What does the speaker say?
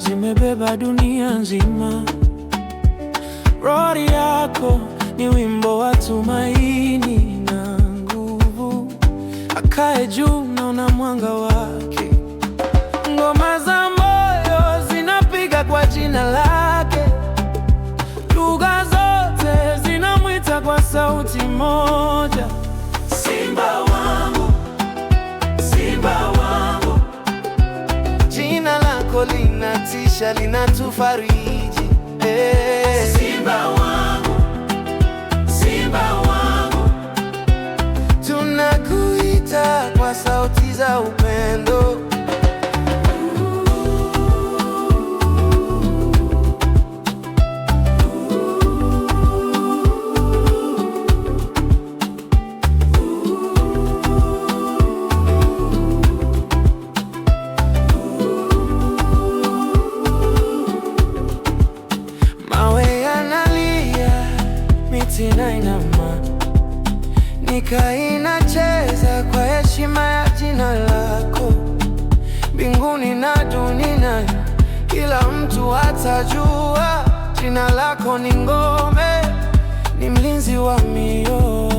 zimebeba dunia nzima. Roho yako ni wimbo wa tumaini na nguvu. Akae juu, naona mwanga wake. Ngoma za moyo zinapiga kwa jina lake. Lugha zote zinamwita kwa sauti moja. Simba wangu, Simba wangu. Jina lako linatisha, linatufariji. Simba wangu, Simba wangu. Tunakuita kwa sauti za upendo. Inainama, nyika inacheza kwa heshima ya jina lako. Mbinguni na duniani, kila mtu atajua jina lako ni ngome, ni mlinzi wa mioyo.